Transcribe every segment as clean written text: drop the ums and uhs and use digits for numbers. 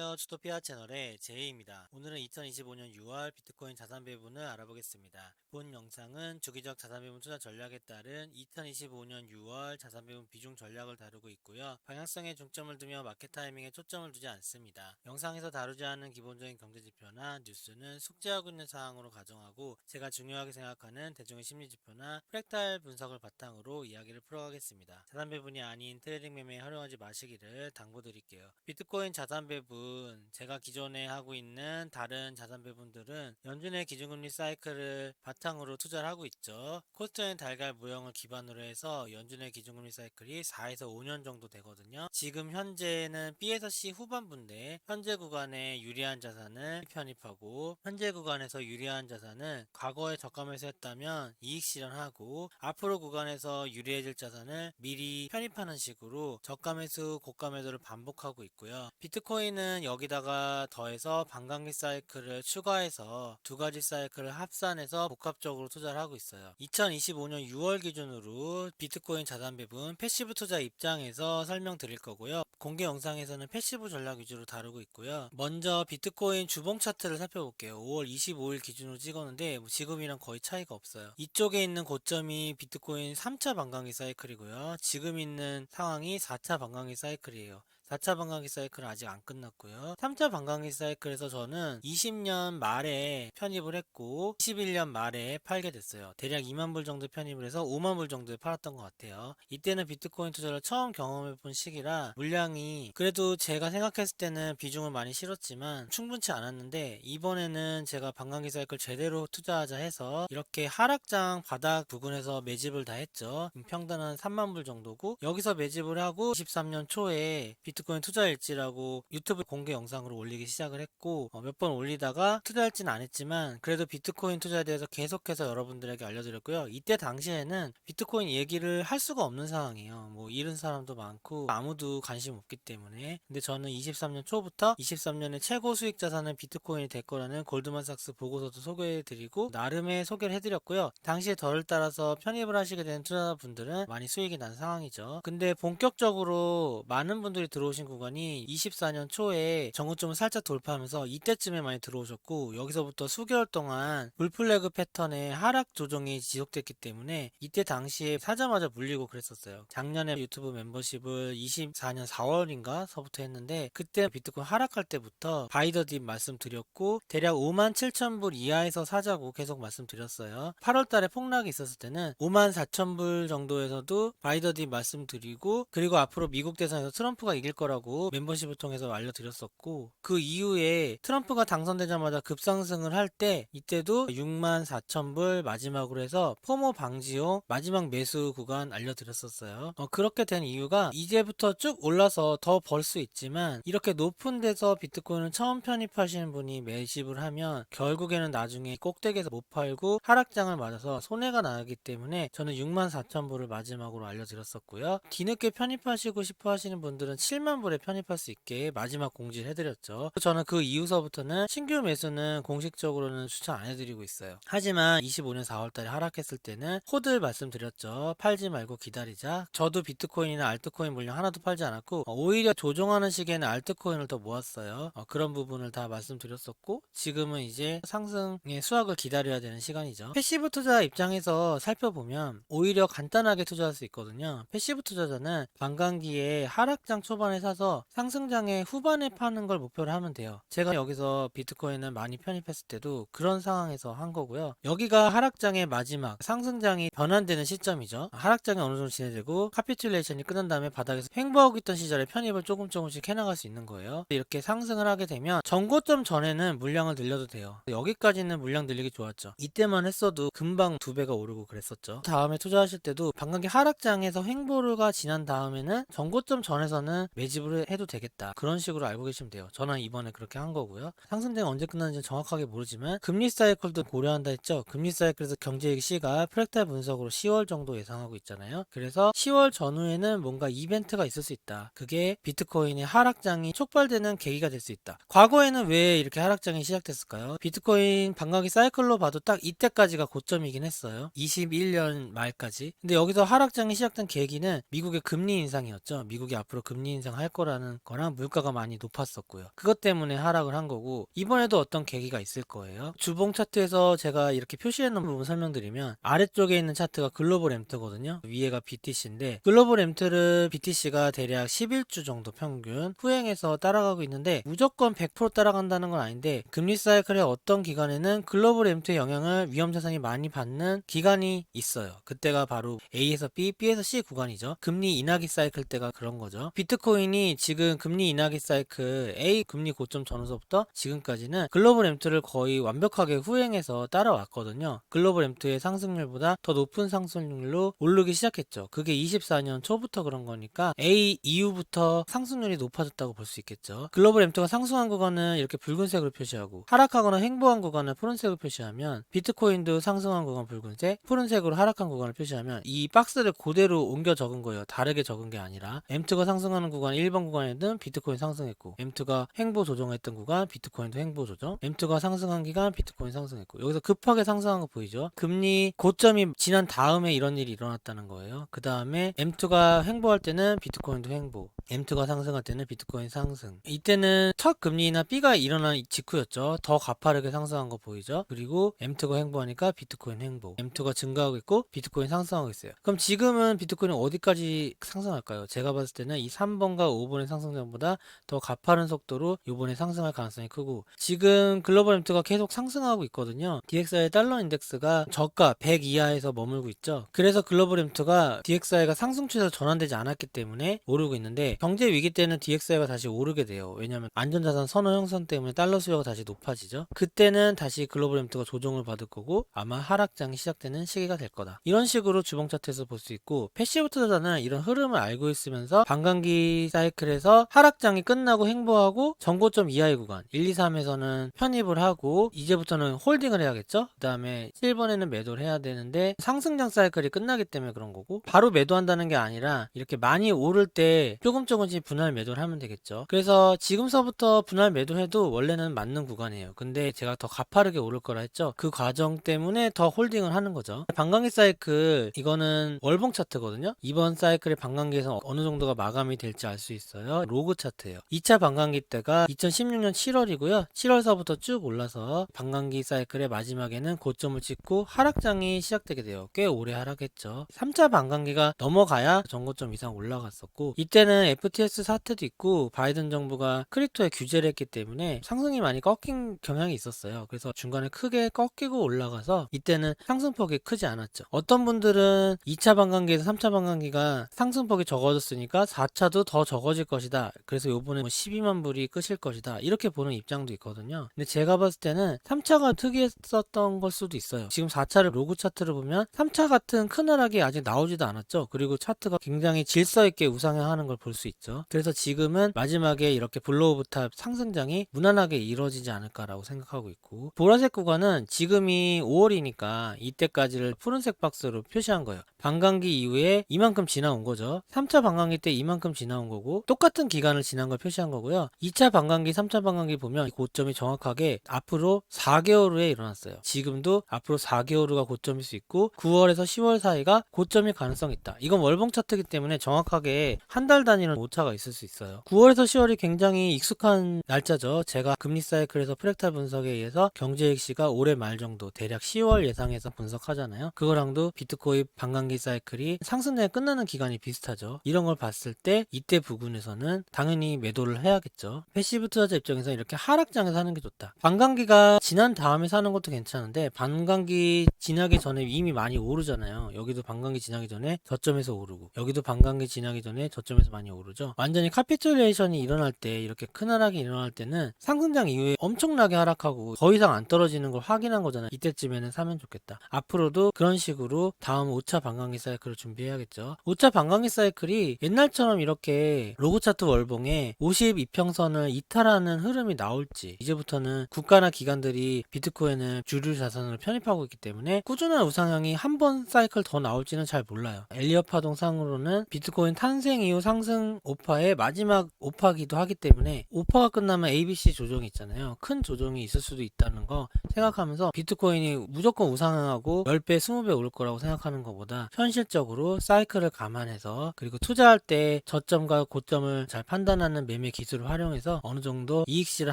안녕하세요. 주토피아 채널의 제이입니다. 오늘은 2025년 6월 비트코인 자산 배분을 알아보겠습니다. 본 영상은 주기적 자산 배분 투자 전략에 따른 2025년 6월 자산 배분 비중 전략을 다루고 있고요. 방향성에 중점을 두며 마켓 타이밍에 초점을 두지 않습니다. 영상에서 다루지 않은 기본적인 경제 지표나 뉴스는 숙지하고 있는 사항으로 가정하고 제가 중요하게 생각하는 대중의 심리 지표나 프랙탈 분석을 바탕으로 이야기를 풀어가겠습니다. 자산 배분이 아닌 트레이딩 매매에 활용하지 마시기를 당부드릴게요. 비트코인 자산 배분, 제가 기존에 하고 있는 다른 자산 배분들은 연준의 기준금리 사이클을 바탕으로 투자를 하고 있죠. 코스트앤 달걀 모형을 기반으로 해서 연준의 기준금리 사이클이 4에서 5년 정도 되거든요. 지금 현재는 B에서 C 후반부인데 현재 구간에 유리한 자산을 편입하고 현재 구간에서 유리한 자산은 과거에 저가매수 했다면 이익 실현하고 앞으로 구간에서 유리해질 자산을 미리 편입하는 식으로 저가매수 고가매도를 반복하고 있고요. 비트코인은 여기다가 더해서 반감기 사이클을 추가해서 두 가지 사이클을 합산해서 복합적으로 투자를 하고 있어요. 2025년 6월 기준으로 비트코인 자산 배분 패시브 투자 입장에서 설명드릴 거고요. 공개 영상에서는 패시브 전략 위주로 다루고 있고요. 먼저 비트코인 주봉 차트를 살펴볼게요. 5월 25일 기준으로 찍었는데 지금이랑 거의 차이가 없어요. 이쪽에 있는 고점이 비트코인 3차 반감기 사이클이고요. 지금 있는 상황이 4차 반감기 사이클이에요. 4차 반감기 사이클은 아직 안 끝났고요. 3차 반감기 사이클에서 저는 20년 말에 편입을 했고 21년 말에 팔게 됐어요. 대략 2만 불 정도 편입을 해서 5만 불 정도에 팔았던 것 같아요. 이때는 비트코인 투자를 처음 경험해본 시기라 물량이 그래도 제가 생각했을 때는 비중을 많이 실었지만 충분치 않았는데 이번에는 제가 반감기 사이클 제대로 투자하자 해서 이렇게 하락장 바닥 부근에서 매집을 다 했죠. 평단은 3만 불 정도고 여기서 매집을 하고 23년 초에 비트코인 투자 일지라고 유튜브 공개 영상으로 올리기 시작을 했고 몇 번 올리다가 투자 일지는 안 했지만 그래도 비트코인 투자에 대해서 계속해서 여러분들에게 알려드렸고요. 이때 당시에는 비트코인 얘기를 할 수가 없는 상황이에요. 뭐 잃은 사람도 많고 아무도 관심 없기 때문에. 근데 저는 23년 초부터 23년에 최고 수익 자산은 비트코인이 될 거라는 골드만삭스 보고서도 소개해드리고 나름의 소개를 해드렸고요. 당시에 저를 따라서 편입을 하시게 된 투자자분들은 많이 수익이 난 상황이죠. 근데 본격적으로 많은 분들이 들어오신 구간이 24년 초에 정고점을 살짝 돌파하면서 이때쯤에 많이 들어오셨고 여기서부터 수개월 동안 불플래그 패턴의 하락 조정이 지속됐기 때문에 이때 당시에 사자마자 물리고 그랬었어요. 작년에 유튜브 멤버십을 24년 4월인가 서부터 했는데 그때 비트코인 하락할 때부터 바이더딥 말씀드렸고 대략 5만 7천 불 이하에서 사자고 계속 말씀드렸어요. 8월 달에 폭락이 있었을 때는 5만 4천 불 정도에서도 바이더딥 말씀드리고 그리고 앞으로 미국 대선에서 트럼프가 이길 거라고 멤버십을 통해서 알려드렸었고 그 이후에 트럼프가 당선되자마자 급상승을 할 때 이때도 6만 4천 불 마지막으로 해서 포모 방지용 마지막 매수 구간 알려드렸었어요. 그렇게 된 이유가 이제부터 쭉 올라서 더 벌 수 있지만 이렇게 높은 데서 비트코인을 처음 편입하시는 분이 매집을 하면 결국에는 나중에 꼭대기에서 못 팔고 하락장을 맞아서 손해가 나기 때문에 저는 6만 4천 불을 마지막으로 알려드렸었고요. 뒤늦게 편입하시고 싶어 하시는 분들은 7만 불에 편입할 수 있게 마지막 공지를 해드렸죠. 저는 그 이후서부터는 신규 매수는 공식적으로는 추천 안 해드리고 있어요. 하지만 25년 4월달에 하락했을 때는 홀드 말씀드렸죠. 팔지 말고 기다리자. 저도 비트코인이나 알트코인 물량 하나도 팔지 않았고 오히려 조정하는 시기에는 알트코인을 더 모았어요. 그런 부분을 다 말씀드렸었고 지금은 이제 상승의 수확을 기다려야 되는 시간이죠. 패시브 투자 입장에서 살펴보면 오히려 간단하게 투자할 수 있거든요. 패시브 투자자는 반감기에 하락장 초반에 사서 상승장의 후반에 파는 걸 목표로 하면 돼요. 제가 여기서 비트코인을 많이 편입했을 때도 그런 상황에서 한 거고요. 여기가 하락장의 마지막 상승장이 변환되는 시점이죠. 하락장이 어느 정도 진행되고 카피큘레이션이 끝난 다음에 바닥에서 횡보하고 있던 시절에 편입을 조금씩 해나갈 수 있는 거예요. 이렇게 상승을 하게 되면 전고점 전에는 물량을 늘려도 돼요. 여기까지는 물량 늘리기 좋았죠. 이때만 했어도 금방 2배가 오르고 그랬었죠. 다음에 투자하실 때도 반감기 하락장에서 횡보가 지난 다음에는 전고점 전에서는 매집을 해도 되겠다. 그런 식으로 알고 계시면 돼요. 저는 이번에 그렇게 한 거고요. 상승장이 언제 끝나는지 정확하게 모르지만 금리 사이클도 고려한다 했죠. 금리 사이클에서 경제이익 C가 프랙탈 분석으로 10월 정도 예상하고 있잖아요. 그래서 10월 전후에는 뭔가 이벤트가 있을 수 있다. 그게 비트코인의 하락장이 촉발되는 계기가 될 수 있다. 과거에는 왜 이렇게 하락장이 시작됐을까요? 비트코인 반감기 사이클로 봐도 딱 이때까지가 고점이긴 했어요. 21년 말까지. 근데 여기서 하락장이 시작된 계기는 미국의 금리 인상이었죠. 미국이 앞으로 금리 인상을 상승할 거라는 거랑 물가가 많이 높았었고요. 그것 때문에 하락을 한 거고, 이번에도 어떤 계기가 있을 거예요. 주봉 차트에서 제가 이렇게 표시해 놓은 부분 설명드리면, 아래쪽에 있는 차트가 글로벌 MT거든요. 위에가 BTC인데, 글로벌 MT를 BTC가 대략 11주 정도 평균 후행해서 따라가고 있는데, 무조건 100% 따라간다는 건 아닌데, 금리 사이클의 어떤 기간에는 글로벌 MT의 영향을 위험자산이 많이 받는 기간이 있어요. 그때가 바로 A에서 B, B에서 C 구간이죠. 금리 인하기 사이클 때가 그런 거죠. 비트코인이 지금 금리 인하기 사이클 A 금리 고점 전후서부터 지금까지는 글로벌 MT를 거의 완벽하게 후행해서 따라왔거든요. 글로벌 MT의 상승률보다 더 높은 상승률로 오르기 시작했죠. 그게 24년 초부터 그런 거니까 A 이후부터 상승률이 높아졌다고 볼 수 있겠죠. 글로벌 MT가 상승한 구간은 이렇게 붉은색으로 표시하고, 하락하거나 횡보한 구간은 푸른색으로 표시하면, 비트코인도 상승한 구간 붉은색, 푸른색으로 하락한 구간을 표시하면 이 박스를 그대로 옮겨 적은 거예요. 다르게 적은 게 아니라, MT가 상승하는 구간 1번 구간에는 비트코인 상승했고, MT가 횡보 조정했던 구간 비트코인도 횡보 조정, MT가 상승한 기간 비트코인 상승했고, 여기서 급하게 상승한 거 보이죠? 금리 고점이 지난 다음에 이런 일이 일어났다는 거예요. 그 다음에 MT가 횡보할 때는 비트코인도 횡보, MT가 상승할 때는 비트코인 상승. 이때는 첫 금리 인하 B가 일어난 직후였죠. 더 가파르게 상승한 거 보이죠? 그리고 MT가 횡보하니까 비트코인 횡보, MT가 증가하고 있고 비트코인 상승하고 있어요. 그럼 지금은 비트코인은 어디까지 상승할까요? 제가 봤을 때는 이 3번과 5번의 상승장보다 더 가파른 속도로 이번에 상승할 가능성이 크고, 지금 글로벌 MT가 계속 상승하고 있거든요. DXY 달러 인덱스가 저가 100 이하에서 머물고 있죠. 그래서 글로벌 MT가 DXY가 상승 추세로 전환되지 않았기 때문에 오르고 있는데, 경제 위기 때는 DXY가 다시 오르게 돼요. 왜냐하면 안전자산 선호 형성 때문에 달러 수요가 다시 높아지죠. 그때는 다시 글로벌 MT가 조정을 받을 거고, 아마 하락장이 시작되는 시기가 될 거다. 이런 식으로 주봉 차트에서 볼 수 있고, 패시브 투자자는 이런 흐름을 알고 있으면서 반감기 사이클에서 하락장이 끝나고 횡보하고 전고점 이하의 구간 1, 2, 3에서는 편입을 하고, 이제부터는 홀딩을 해야겠죠. 그 다음에 7번에는 매도를 해야 되는데, 상승장 사이클이 끝나기 때문에 그런 거고, 바로 매도한다는 게 아니라 이렇게 많이 오를 때 조금씩 분할 매도를 하면 되겠죠. 그래서 지금서부터 분할 매도해도 원래는 맞는 구간이에요. 근데 제가 더 가파르게 오를 거라 했죠. 그 과정 때문에 더 홀딩을 하는 거죠. 반감기 사이클, 이거는 월봉 차트거든요. 이번 사이클의 반감기에서 어느 정도가 마감이 될지 알 수 있어요. 로그 차트예요. 2차 반감기 때가 2016년 7월이고요. 7월서부터 쭉 올라서 반감기 사이클의 마지막에는 고점을 찍고 하락장이 시작되게 돼요. 꽤 오래 하락했죠. 3차 반감기가 넘어가야 전고점 이상 올라갔었고, 이때는 FTX 사태도 있고 바이든 정부가 크립토에 규제를 했기 때문에 상승이 많이 꺾인 경향이 있었어요. 그래서 중간에 크게 꺾이고 올라가서 이때는 상승폭이 크지 않았죠. 어떤 분들은 2차 반감기에서 3차 반감기가 상승폭이 적어졌으니까 4차도 더 적어질 것이다. 그래서 요번에 12만 불이 끝일 것이다. 이렇게 보는 입장도 있거든요. 근데 제가 봤을 때는 3차가 특이했었던 걸 수도 있어요. 지금 4차를 로그 차트를 보면 3차 같은 큰 하락이 아직 나오지도 않았죠. 그리고 차트가 굉장히 질서 있게 우상향하는 걸 볼 수 있죠. 그래서 지금은 마지막에 이렇게 블로우부터 상승장이 무난하게 이루어지지 않을까라고 생각하고 있고, 보라색 구간은 지금이 5월이니까 이때까지를 푸른색 박스로 표시한 거예요. 반감기 이후에 이만큼 지나온 거죠. 3차 반감기 때 이만큼 지나온 거고, 똑같은 기간을 지난 걸 표시한 거고요. 2차 반감기, 3차 반감기 보면 이 고점이 정확하게 앞으로 4개월 후에 일어났어요. 지금도 앞으로 4개월 후가 고점일 수 있고, 9월에서 10월 사이가 고점일 가능성이 있다. 이건 월봉 차트이기 때문에 정확하게 한 달 단위는 오차가 있을 수 있어요. 9월에서 10월이 굉장히 익숙한 날짜죠. 제가 금리 사이클에서 프랙탈 분석에 의해서 경제일시가 올해 말 정도 대략 10월 예상해서 분석하잖아요. 그거랑도 비트코인 반감기 사이클이 상승장이 끝나는 기간이 비슷하죠. 이런 걸 봤을 때 이때 부근에서는 당연히 매도를 해야겠죠. 패시브 투자자 입장에서 이렇게 하락장에서 하는 게 좋다. 반감기가 지난 다음에 사는 것도 괜찮은데, 반감기 지나기 전에 이미 많이 오르잖아요. 여기도 반감기 지나기 전에 저점에서 오르고, 여기도 반감기 지나기 전에 저점에서 많이 오르죠. 완전히 카피툴레이션이 일어날 때, 이렇게 큰 하락이 일어날 때는 상승장 이후에 엄청나게 하락하고 더 이상 안 떨어지는 걸 확인한 거잖아요. 이때쯤에는 사면 좋겠다. 앞으로도 그런 식으로 다음 5차 반감기 사이클을 준비해야겠죠. 5차 반감기 사이클이 옛날처럼 이렇게 로그 차트 월봉에 52평선을 이탈하는 흐름이 나올지, 이제부터는 국가나 기관들이 비트코인을 주류 자산으로 편입하고 있기 때문에 꾸준한 우상향이 한 번 사이클 더 나올지는 잘 몰라요. 엘리엇 파동상으로는 비트코인 탄생 이후 상승 오파의 마지막 오파기도 하기 때문에, 오파가 끝나면 ABC 조정이 있잖아요. 큰 조정이 있을 수도 있다는 거 생각하면서 비트코인이 무조건 우상향하고 10배, 20배 오를 거라고 생각하는 것보다 아니라 현실적으로 사이클을 감안해서 그리고 투자할 때 저점과 고점을 잘 판단하는 매매 기술을 활용해서 어느 정도 이익 실을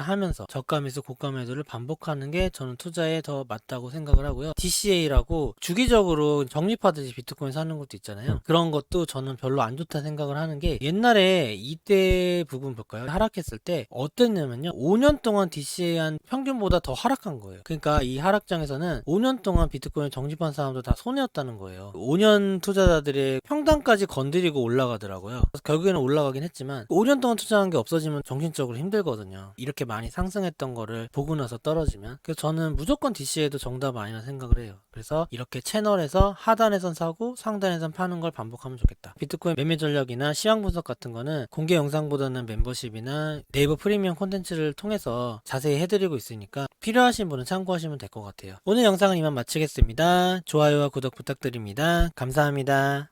하면서 저가 매수 고가 매도를 반복하는 게 저는 투자에 더 맞다고 생각을 하고요. DCA라고 주기적으로 적립하듯이 비트코인 사는 것도 있잖아요. 그런 것도 저는 별로 안 좋다 생각을 하는 게 옛날에 이때 부분 볼까요? 하락했을 때 어땠냐면요. 5년 동안 DCA한 평균보다 더 하락한 거예요. 그러니까 이 하락장에서는 5년 동안 비트코인 적립한 사람도 다 손해였다는 거예요. 5년 투자자들의 평단까지 건드리고 올라가더라고요. 그래서 결국에는 올라가긴 했지만 5년 동안 투자한 게 없어지면 정신적으로 힘들거든요. 이렇게 많이 상승했던 거를 보고 나서 떨어지면. 그래서 저는 무조건 DCA도 정답 아니라 생각을 해요. 그래서 이렇게 채널에서 하단에선 사고 상단에선 파는 걸 반복하면 좋겠다. 비트코인 매매 전략이나 시황 분석 같은 거는 공개 영상보다는 멤버십이나 네이버 프리미엄 콘텐츠를 통해서 자세히 해드리고 있으니까 필요하신 분은 참고하시면 될 것 같아요. 오늘 영상은 이만 마치겠습니다. 좋아요와 구독 부탁드립니다. 감사합니다.